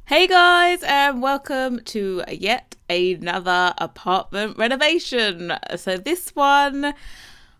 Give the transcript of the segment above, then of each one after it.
Hey guys, and welcome to yet another apartment renovation. So this one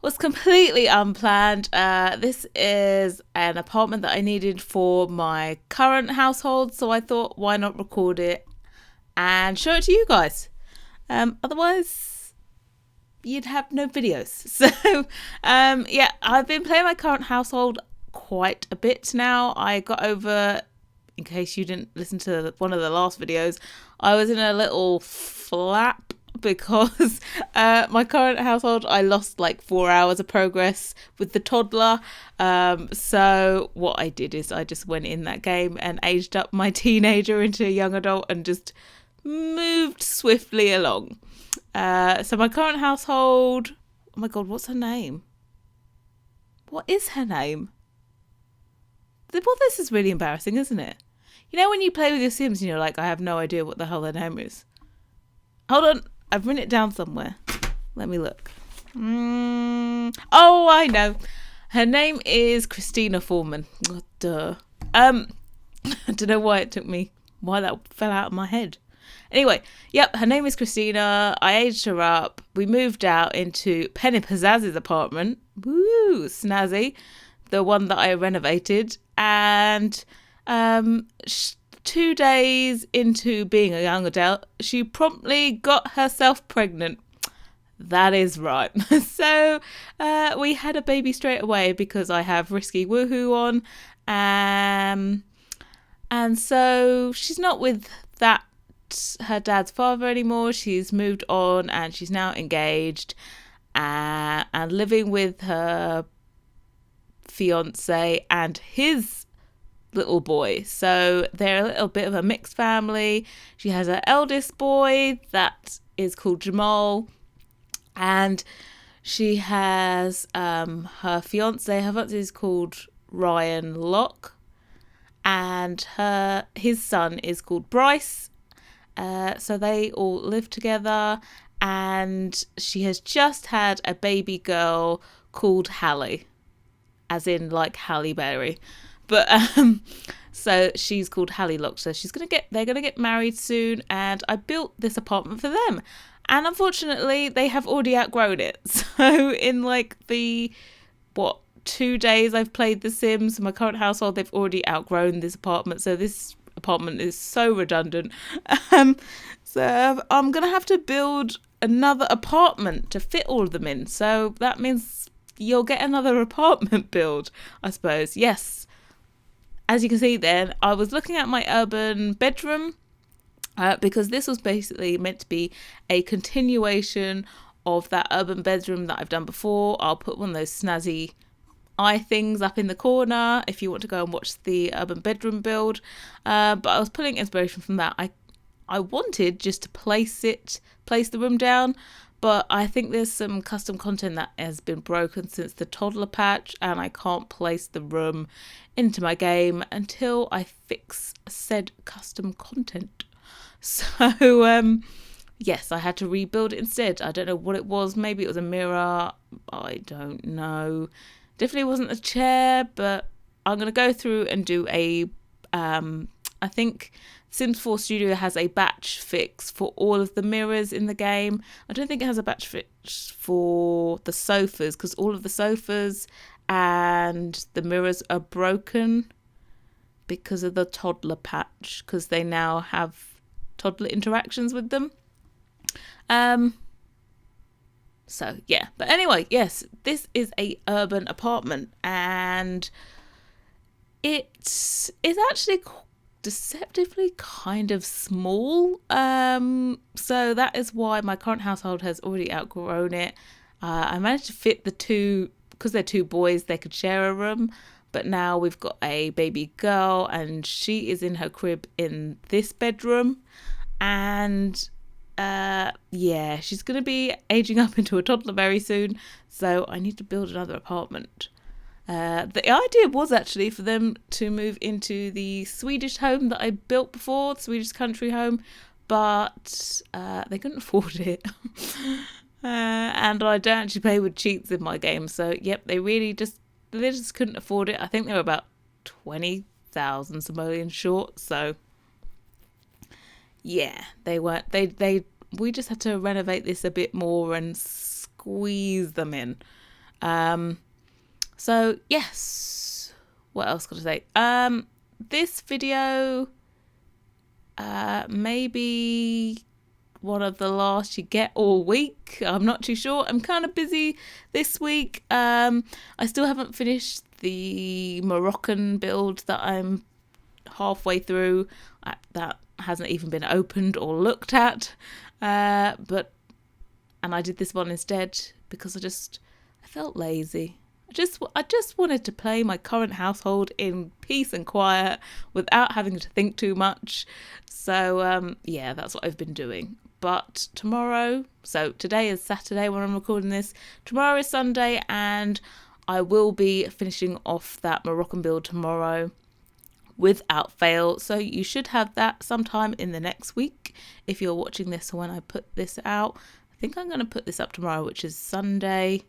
was completely unplanned. This is an apartment that I needed for my current household, so I thought why not record it and show it to you guys. Otherwise, you'd have no videos. So, yeah, I've been playing my current household quite a bit now. I got over, in case you didn't listen to one of the last videos, I was in a little flap because my current household, I lost like 4 hours of progress with the toddler. So what I did is I just went in that game and aged up my teenager into a young adult and just moved swiftly along. So my current household, oh my god, what's her name? What is her name? Well, this is really embarrassing, isn't it? You know when you play with your Sims and you're like, I have no idea what the hell their name is. Hold on, I've written it down somewhere. Let me look. Oh, I know. Her name is Christina Foreman. Oh, duh. I don't know why that fell out of my head. Anyway, yep, her name is Christina. I aged her up. We moved out into Penny Pizzazz's apartment. Woo, snazzy. The one that I renovated. And 2 days into being a young adult, she promptly got herself pregnant. That is right. So we had a baby straight away because I have Risky Woohoo on. And so she's not with her dad's father anymore. She's moved on and she's now engaged and living with her fiance and his little boy. So they're a little bit of a mixed family. She has her eldest boy that is called Jamal, and she has her fiance. Her fiance is called Ryan Locke, and his son is called Bryce. So they all live together, and she has just had a baby girl called Hallie, as in like Halle Berry. But so she's called Hallie Locke. So they're gonna get married soon, and I built this apartment for them. And unfortunately, they have already outgrown it. So in like the 2 days I've played The Sims, my current household, they've already outgrown this apartment. So this apartment is so redundant. So I'm gonna have to build another apartment to fit all of them in. So that means you'll get another apartment build, I suppose. Yes. As you can see then, I was looking at my urban bedroom because this was basically meant to be a continuation of that urban bedroom that I've done before. I'll put one of those snazzy eye things up in the corner if you want to go and watch the urban bedroom build. But I was pulling inspiration from that. I wanted just to place the room down, but I think there's some custom content that has been broken since the toddler patch, and I can't place the room into my game until I fix said custom content. So, yes, I had to rebuild it instead. I don't know what it was. Maybe it was a mirror. I don't know. Definitely wasn't a chair, but I'm going to go through and do I think Sims 4 Studio has a batch fix for all of the mirrors in the game. I don't think it has a batch fix for the sofas, because all of the sofas and the mirrors are broken because of the toddler patch, because they now have toddler interactions with them. So yeah, but anyway, yes, this is a urban apartment, and it is actually deceptively kind of small. So that is why my current household has already outgrown it. I managed to fit the two, because they're two boys, they could share a room. But now we've got a baby girl, and she is in her crib in this bedroom. And yeah, she's going to be aging up into a toddler very soon. So I need to build another apartment. The idea was actually for them to move into the Swedish home that I built before, the Swedish country home, but they couldn't afford it. And I don't actually play with cheats in my game, so yep, they just couldn't afford it. I think they were about 20,000 simoleons short, so Yeah, they weren't. They we just had to renovate this a bit more and squeeze them in. Um, so yes, what else could I say? This video, maybe one of the last you get all week. I'm not too sure. I'm kind of busy this week. I still haven't finished the Moroccan build that I'm halfway through. That hasn't even been opened or looked at. But I did this one instead because I felt lazy. I just wanted to play my current household in peace and quiet without having to think too much. So yeah, that's what I've been doing. But tomorrow, so today is Saturday when I'm recording this. Tomorrow is Sunday, and I will be finishing off that Moroccan build tomorrow without fail. So you should have that sometime in the next week if you're watching this when I put this out. I think I'm going to put this up tomorrow, which is Sunday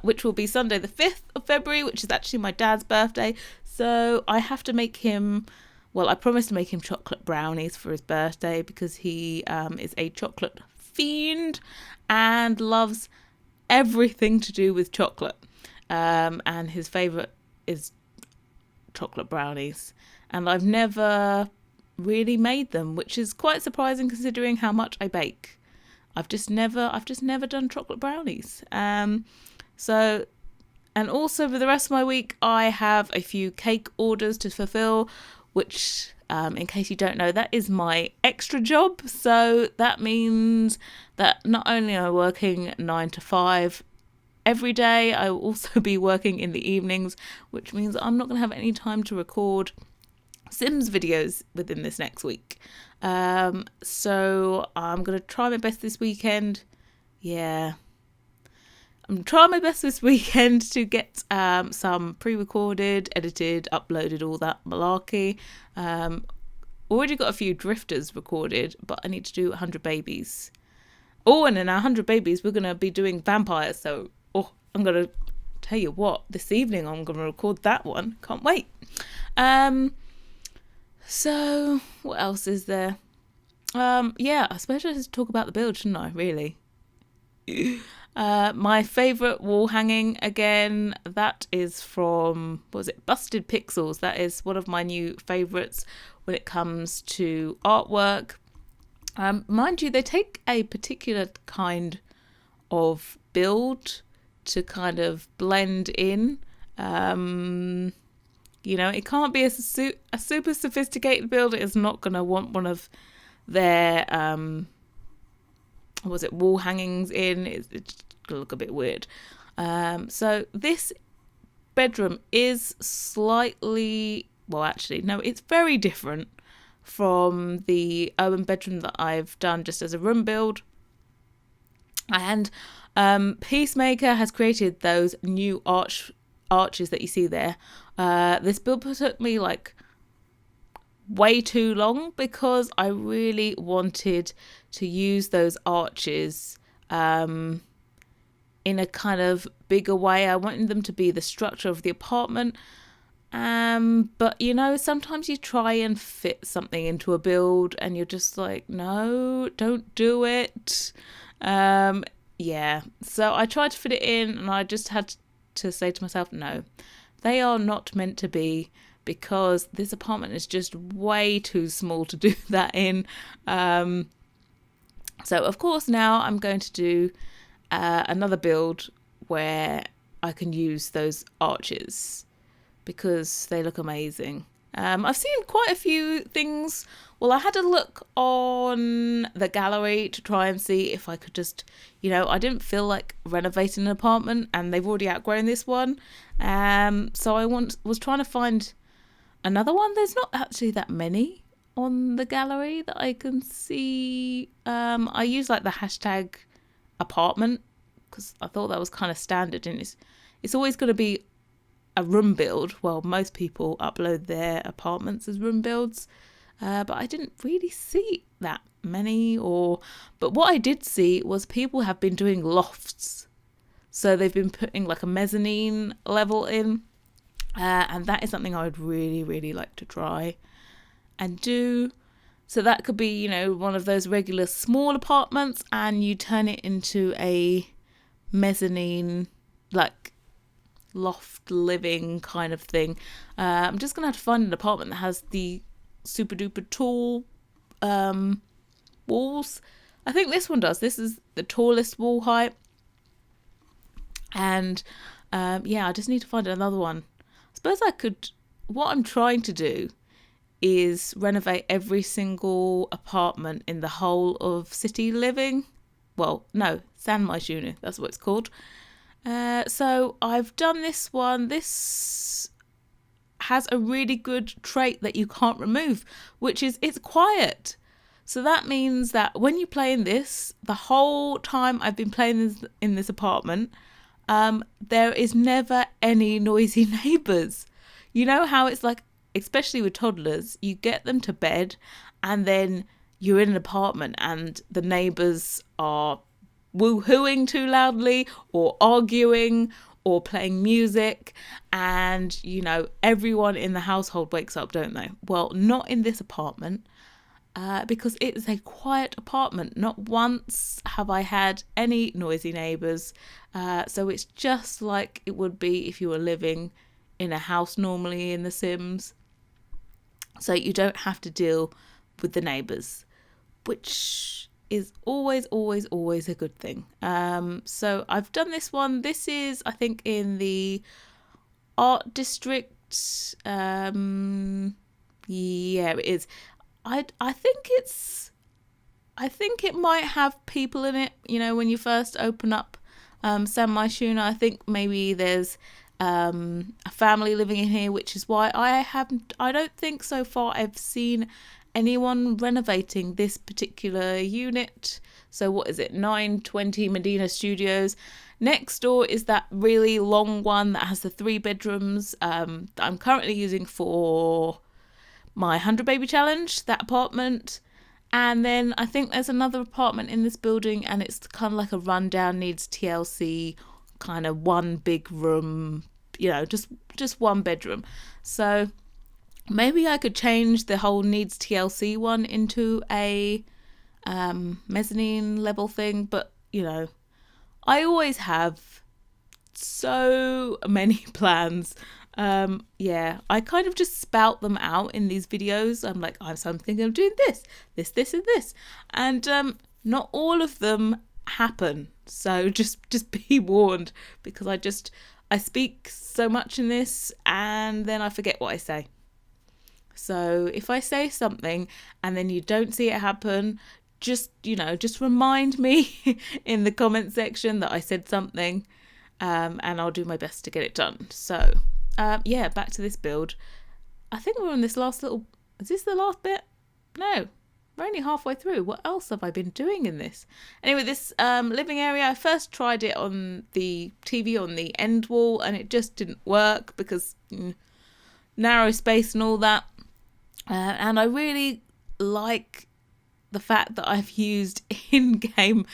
which will be Sunday the 5th of February, which is actually my dad's birthday. So I have to make him, well, I promised to make him chocolate brownies for his birthday because he is a chocolate fiend and loves everything to do with chocolate. And his favourite is chocolate brownies. And I've never really made them, which is quite surprising considering how much I bake. I've just never done chocolate brownies. So, and also for the rest of my week, I have a few cake orders to fulfill, which, in case you don't know, that is my extra job. So that means that not only am I working 9 to 5 every day, I will also be working in the evenings, which means I'm not going to have any time to record Sims videos within this next week. So I'm going to try my best this weekend. Yeah. I'm trying my best this weekend to get some pre-recorded, edited, uploaded, all that malarkey. Already got a few drifters recorded, but I need to do 100 babies. Oh, and in our 100 babies, we're going to be doing vampires. So, I'm going to tell you what, this evening I'm going to record that one. Can't wait. So, what else is there? Yeah, I suppose I should talk about the build, shouldn't I, really? My favourite wall hanging, again, that is from, Busted Pixels. That is one of my new favourites when it comes to artwork. Mind you, they take a particular kind of build to kind of blend in. It can't be a super sophisticated build. It's not going to want one of their wall hangings in. It's gonna look a bit weird. So this bedroom is slightly, it's very different from the urban bedroom that I've done just as a room build. And Peacemaker has created those new arches that you see there. This build took me way too long because I really wanted to use those arches in a kind of bigger way. I wanted them to be the structure of the apartment. But sometimes you try and fit something into a build and you're just like, no, don't do it. Yeah. So I tried to fit it in and I just had to say to myself, no, they are not meant to be, because this apartment is just way too small to do that in. So of course now I'm going to do another build where I can use those arches because they look amazing. I've seen quite a few things. Well, I had a look on the gallery to try and see if I could just, I didn't feel like renovating an apartment and they've already outgrown this one. So I was trying to find another one. There's not actually that many on the gallery that I can see. I use the hashtag apartment because I thought that was kind of standard, and it's always going to be a room build. Well, most people upload their apartments as room builds, but I didn't really see that many. But what I did see was people have been doing lofts. So they've been putting a mezzanine level in, and that is something I would really, really like to try. and do. So that could be, you know, one of those regular small apartments, and you turn it into a mezzanine, like loft living kind of thing. I'm just gonna have to find an apartment that has the super duper tall walls. I think this one does. This is the tallest wall height, and I just need to find another one. I suppose I could. What I'm trying to do is renovate every single apartment in the whole of City Living. Well, no, San Maishuna, that's what it's called. So I've done this one. This has a really good trait that you can't remove, which is it's quiet. So that means that when you play in this, the whole time I've been playing this, in this apartment, there is never any noisy neighbours. You know how it's like, especially with toddlers, you get them to bed and then you're in an apartment and the neighbours are woo-hooing too loudly or arguing or playing music, and, you know, everyone in the household wakes up, don't they? Well, not in this apartment, because it is a quiet apartment. Not once have I had any noisy neighbours. So it's just like it would be if you were living in a house normally in The Sims. So you don't have to deal with the neighbours, which is always a good thing. So I've done this one. This is, I think, in the art district. Yeah, it is. I think it might have people in it. You know, when you first open up San Maishuna, I think maybe there's a family living in here, which is why I don't think so far I've seen anyone renovating this particular unit. So what is it, 920 Medina Studios. Next door is that really long one that has the 3 bedrooms that I'm currently using for my 100 baby challenge, that apartment. And then I think there's another apartment in this building, and it's kind of like a rundown, needs TLC, kind of one big room, you know, just one bedroom. So maybe I could change the whole needs TLC one into a mezzanine level thing, but, you know, I always have so many plans. I kind of just spout them out in these videos. I'm like, I'm thinking of doing this, and this, and not all of them happen. So just be warned, because I speak so much in this and then I forget what I say. So if I say something and then you don't see it happen, just remind me in the comment section that I said something, and I'll do my best to get it done. So back to this build. I think we're on this last little... Is this the last bit? No, we're only halfway through. What else have I been doing in this? Anyway, this living area, I first tried it on the TV on the end wall, and it just didn't work because narrow space and all that. And I really like the fact that I've used in-game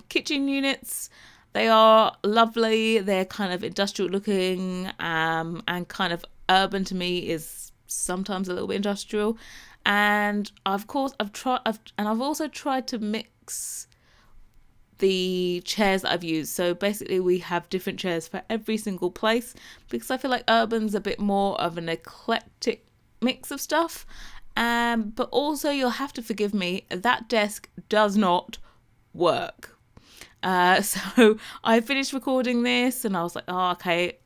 kitchen units. They are lovely. They're kind of industrial looking, and kind of urban to me is sometimes a little bit industrial. And of course, I've also tried to mix the chairs that I've used. So basically, we have different chairs for every single place, because I feel like urban's a bit more of an eclectic mix of stuff. But also, you'll have to forgive me, that desk does not work. So I finished recording this and I was like, oh, okay,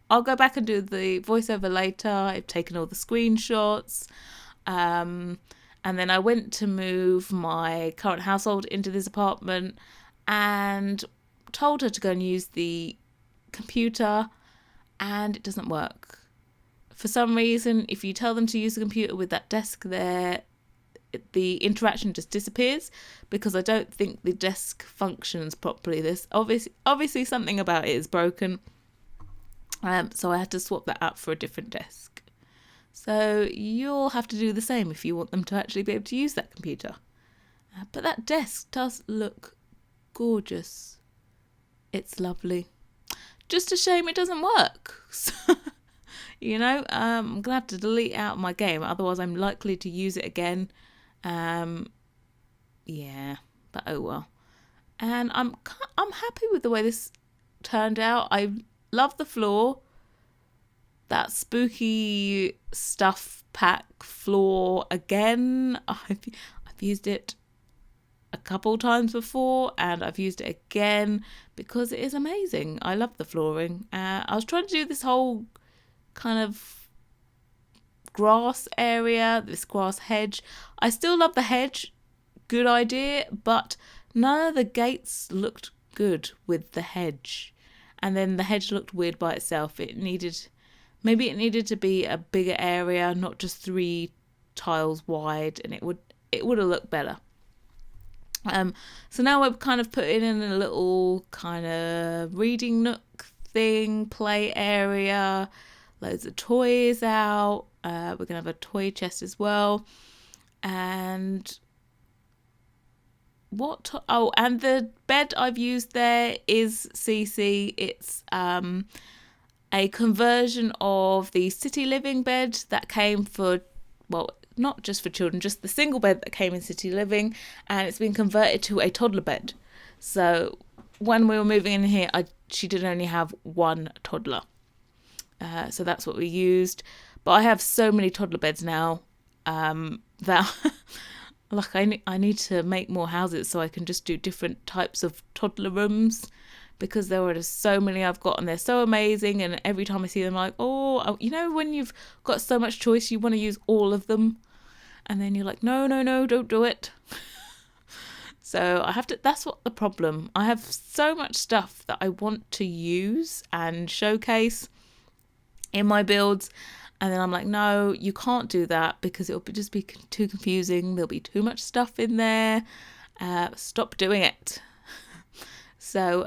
I'll go back and do the voiceover later. I've taken all the screenshots. And then I went to move my current household into this apartment and told her to go and use the computer, and it doesn't work. For some reason, if you tell them to use the computer with that desk there, the interaction just disappears, because I don't think the desk functions properly. This obviously something about it is broken. So I had to swap that out for a different desk. So you'll have to do the same if you want them to actually be able to use that computer. But that desk does look gorgeous. It's lovely. Just a shame it doesn't work. I'm gonna have to delete it out of my game, otherwise I'm likely to use it again. Yeah, but oh well. And I'm happy with the way this turned out. I love the floor. That spooky stuff pack floor again. I've used it a couple times before, and I've used it again because it is amazing. I love the flooring. I was trying to do this whole kind of grass area, this grass hedge. I still love the hedge. Good idea, but none of the gates looked good with the hedge. And then the hedge looked weird by itself. Maybe it needed to be a bigger area, not just 3 tiles wide, and it would have looked better. So now we're kind of putting in a little kind of reading nook thing, play area, loads of toys out. We're going to have a toy chest as well. And and the bed I've used there is CC. It's a conversion of the City Living bed that came for, well, not just for children, just the single bed that came in City Living, and it's been converted to a toddler bed. So when we were moving in here, she did only have 1 toddler. So that's what we used. But I have so many toddler beds now that like I need to make more houses so I can just do different types of toddler rooms, because there are just so many I've got and they're so amazing, and every time I see them I'm like, oh, when you've got so much choice you want to use all of them, and then you're like, no, don't do it. So that's what the problem. I have so much stuff that I want to use and showcase in my builds, and then I'm like, no, you can't do that because it'll just be too confusing. There'll be too much stuff in there. Stop doing it. So,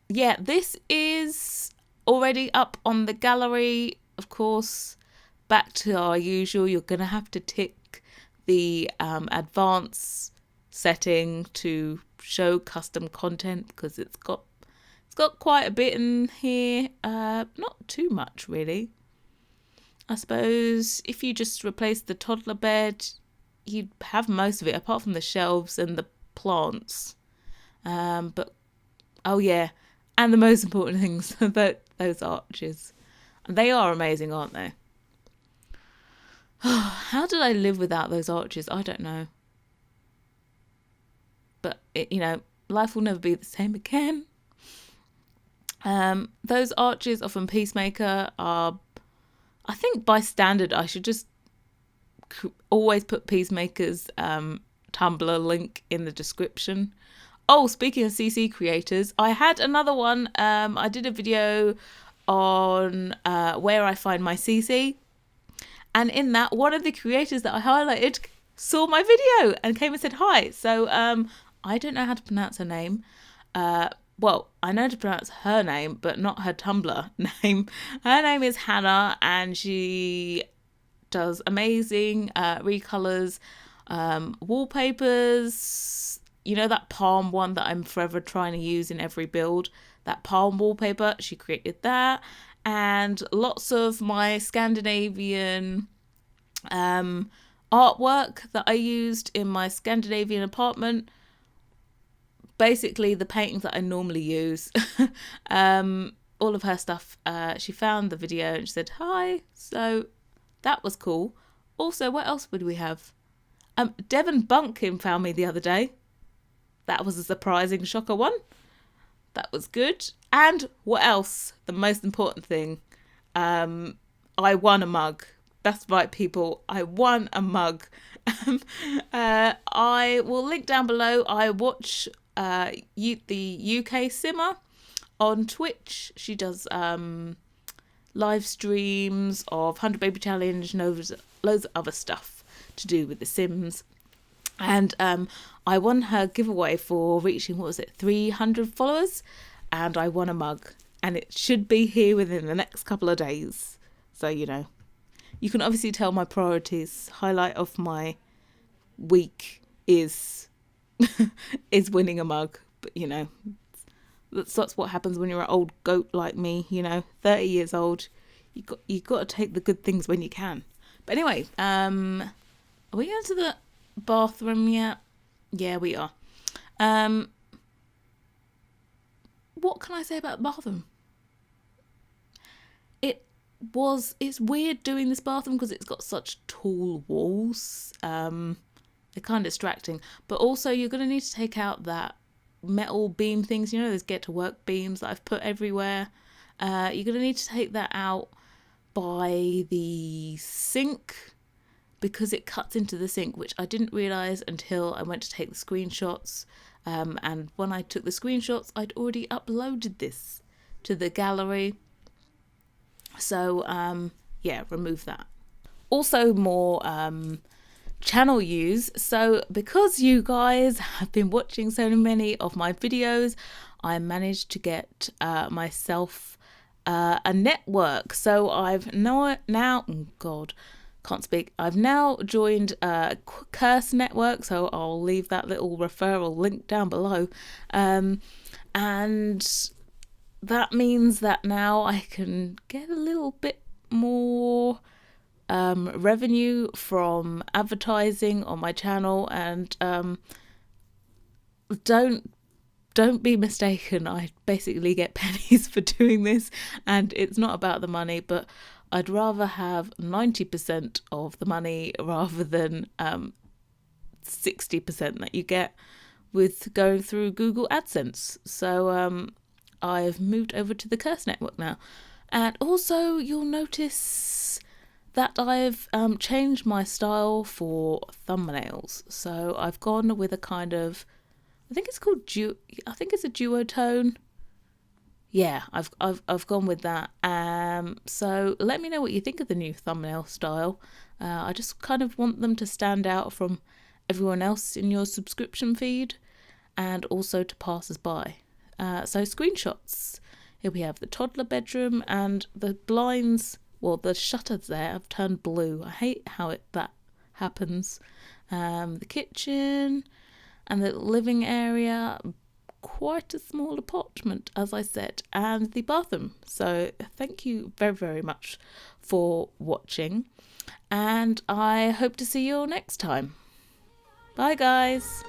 yeah, this is already up on the gallery. Of course, back to our usual, you're going to have to tick the advanced setting to show custom content, because it's got quite a bit in here. Not too much, really. I suppose if you just replace the toddler bed, you'd have most of it, apart from the shelves and the plants. But oh yeah, and the most important things, those arches. They are amazing, aren't they? How did I live without those arches? I don't know. But life will never be the same again. Those arches are from Peacemaker. Are, I think by standard I should just always put Peacemaker's Tumblr link in the description. Oh, speaking of CC creators, I had another one. I did a video on where I find my CC. And in that, one of the creators that I highlighted saw my video and came and said hi. So I don't know how to pronounce her name. Well, I know how to pronounce her name, but not her Tumblr name. Her name is Hannah, and she does amazing recolors, wallpapers. That palm one that I'm forever trying to use in every build, that palm wallpaper, she created that. And lots of my Scandinavian artwork that I used in my Scandinavian apartment. Basically the paintings that I normally use. All of her stuff, she found the video and she said hi, so that was cool. Also, what else would we have? Devon Bunkin found me the other day. That was a surprising shocker one. That was good. And what else? The most important thing. I won a mug. That's right, people. I won a mug. I will link down below. I watch the UK Simmer on Twitch. She does live streams of 100 Baby Challenge and loads of other stuff to do with The Sims. And I won her giveaway for reaching, 300 followers, and I won a mug, and it should be here within the next couple of days. So, you can obviously tell my priorities. Highlight of my week is is winning a mug, but that's what happens when you're an old goat like me. 30 years old, you got to take the good things when you can. But anyway, are we going to the bathroom yet? Yeah, we are. What can I say about the bathroom? It's weird doing this bathroom because it's got such tall walls. They're kind of distracting. But also you're going to need to take out that metal beam things, you know, those get to work beams that I've put everywhere. You're going to need to take that out by the sink because it cuts into the sink, which I didn't realise until I went to take the screenshots. And when I took the screenshots, I'd already uploaded this to the gallery. So, yeah, remove that. Also, more channel use. So, because you guys have been watching so many of my videos, I managed to get myself a network. So, I've now oh God, can't speak. I've now joined Curse Network, so I'll leave that little referral link down below. And that means that now I can get a little bit more revenue from advertising on my channel. And don't be mistaken, I basically get pennies for doing this, and it's not about the money, but I'd rather have 90% of the money rather than 60% that you get with going through Google AdSense. So I've moved over to the Curse Network now. And also you'll notice that I've changed my style for thumbnails. So I've gone with a kind of, I think it's called I think it's a duotone. Yeah, I've gone with that. So let me know what you think of the new thumbnail style. I just kind of want them to stand out from everyone else in your subscription feed, and also to passers-by. So screenshots. Here we have the toddler bedroom, and the blinds, well, the shutters there have turned blue. I hate how that happens. The kitchen and the living area, quite a small apartment, as I said, and the bathroom. So thank you very, very much for watching, and I hope to see you all next time. Bye, guys.